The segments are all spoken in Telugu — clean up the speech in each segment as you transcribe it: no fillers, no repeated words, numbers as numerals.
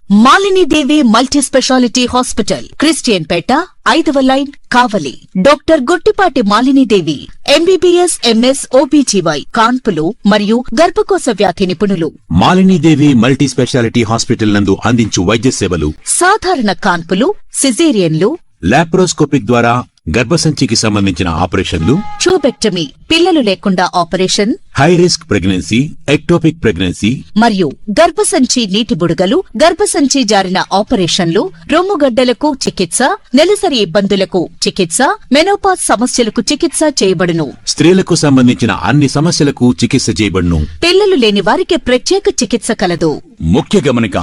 Malini Devi multi speciality hospital, Christian పేట, 5వ line, Kavali. Doctor Guttipati Malinidevi, MBBS, MS, OBGY, కాన్పులు మరియు గర్భకోశ వ్యాధి నిపుణులు. మాలినీదేవి మల్టీ స్పెషాలిటీ హాస్పిటల్ నందు అందించు వైద్య సేవలు: సాధారణ కాన్పులు, సిజేరియన్లు, లాప్రోస్కోపిక్ ద్వారా గర్భసంచికి సంబంధించిన ఆపరేషన్లు, ట్యూబెక్టమీ, పిల్లలు లేకుండా operation, high risk pregnancy, ectopic pregnancy మరియు గర్భసంచి నీటి బుడగలు, గర్భసంచి జారిన ఆపరేషన్లు, రొమ్ముగడ్డలకు చికిత్స, నెలసరి ఇబ్బందులకు చికిత్స, మెనోపాజ్ సమస్యలకు చికిత్స చేయబడును. స్త్రీలకు సంబంధించిన అన్ని సమస్యలకు చికిత్స చేయబడును. పిల్లలు లేని వారికి ప్రత్యేక చికిత్స కలదు. ముఖ్య గమనిక: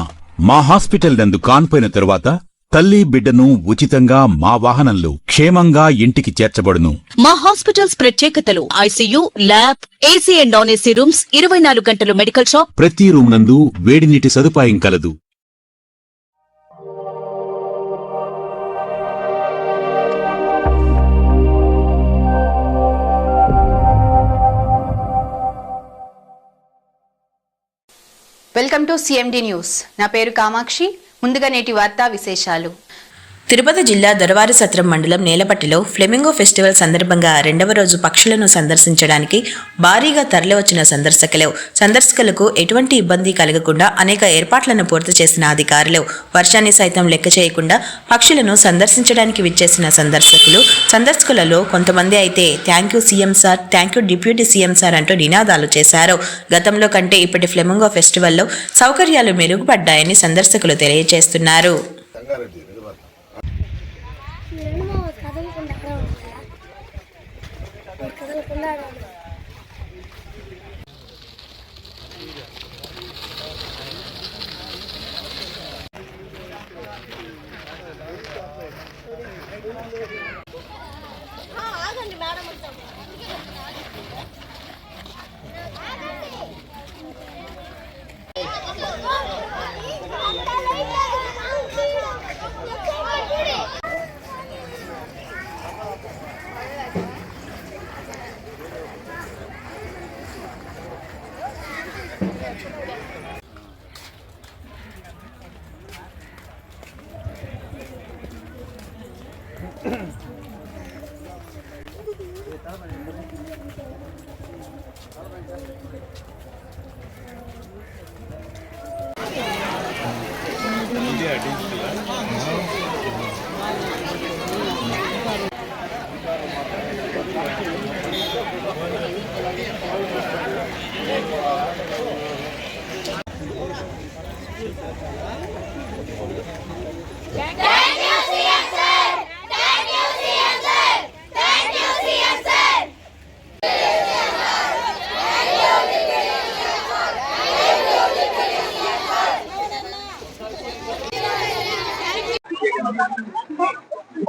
మా హాస్పిటల్ నందు కాన్పోయిన తరువాత తల్లి బిడ్డను ఉచితంగా మా వాహనంలో క్షేమంగా ఇంటికి చేర్చబడును. మా హాస్పిటల్స్ ప్రత్యేకతలు: ICU, lab, AC and non AC rooms, 24 గంటలు మెడికల్ షాప్, ప్రతి రూమ్ నందు వేడి నీటి సదుపాయం కలదు. Welcome to CMD news. నా పేరు కామాక్షి. ముందుగా నేటి వార్తా విశేషాలు. తిరుపతి జిల్లా దొరవారి సత్రం మండలం నేలపట్టిలో ఫ్లెమింగో ఫెస్టివల్ సందర్భంగా 2వ రోజు పక్షులను సందర్శించడానికి భారీగా తరలివచ్చిన సందర్శకులకు ఎటువంటి ఇబ్బంది కలగకుండా అనేక ఏర్పాట్లను పూర్తి చేసిన అధికారులు వర్షాన్ని సైతం లెక్క చేయకుండా పక్షులను సందర్శించడానికి విచ్చేసిన సందర్శకులలో కొంతమంది అయితే thank you CM sir, thank you deputy CM sir అంటూ నినాదాలు చేశారు. గతంలో కంటే ఇప్పటి ఫ్లెమింగో ఫెస్టివల్లో సౌకర్యాలు మెరుగుపడ్డాయని సందర్శకులు తెలియజేస్తున్నారు.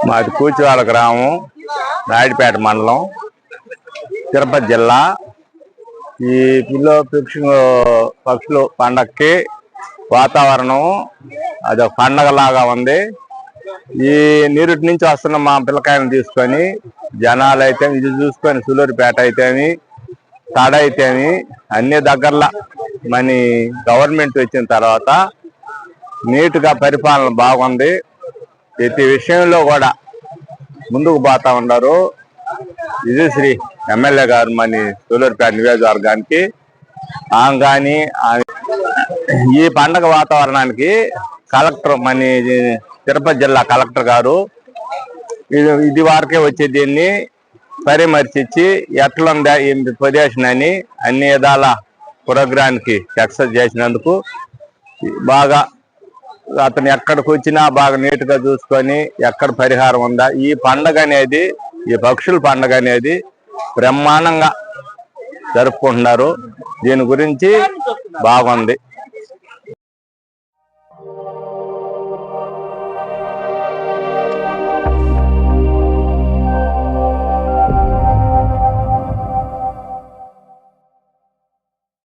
మాది కూచివాల గ్రామం, నాయుడుపేట మండలం, తిరుపతి జిల్లా. ఈ పక్షులు పండగకి వాతావరణం అదొక పండగలాగా ఉంది. ఈ నీరుటి నుంచి వస్తున్న మా పిల్లకాయలను తీసుకొని జనాలు అయితే ఇది చూసుకొని సూలూరుపేట అయితేమి, తడ అయితేమి అన్ని దగ్గరలో మన గవర్నమెంట్ వచ్చిన తర్వాత నీట్గా పరిపాలన బాగుంది. ప్రతి విషయంలో కూడా ముందుకు పోతా ఉన్నారు. విజయశ్రీ ఎమ్మెల్యే గారు మన సూలూరుపేట నియోజకవర్గానికి కానీ ఈ పండగ వాతావరణానికి కలెక్టర్ మన తిరుపతి జిల్లా కలెక్టర్ గారు ఇది వరకే వచ్చే దీన్ని పరిమర్శించి ఎట్లుందా ఈ ప్రదేశం అని అన్ని విధాల ప్రోగ్రాంకి సక్సెస్ చేసినందుకు బాగా అతను ఎక్కడికి వచ్చినా బాగా నీట్గా చూసుకొని ఎక్కడ పరిహారం ఉందా, ఈ పండగ అనేది, ఈ పక్షుల పండగ అనేది బ్రహ్మాండంగా జరుపుకుంటున్నారు. దీని గురించి బాగుంది.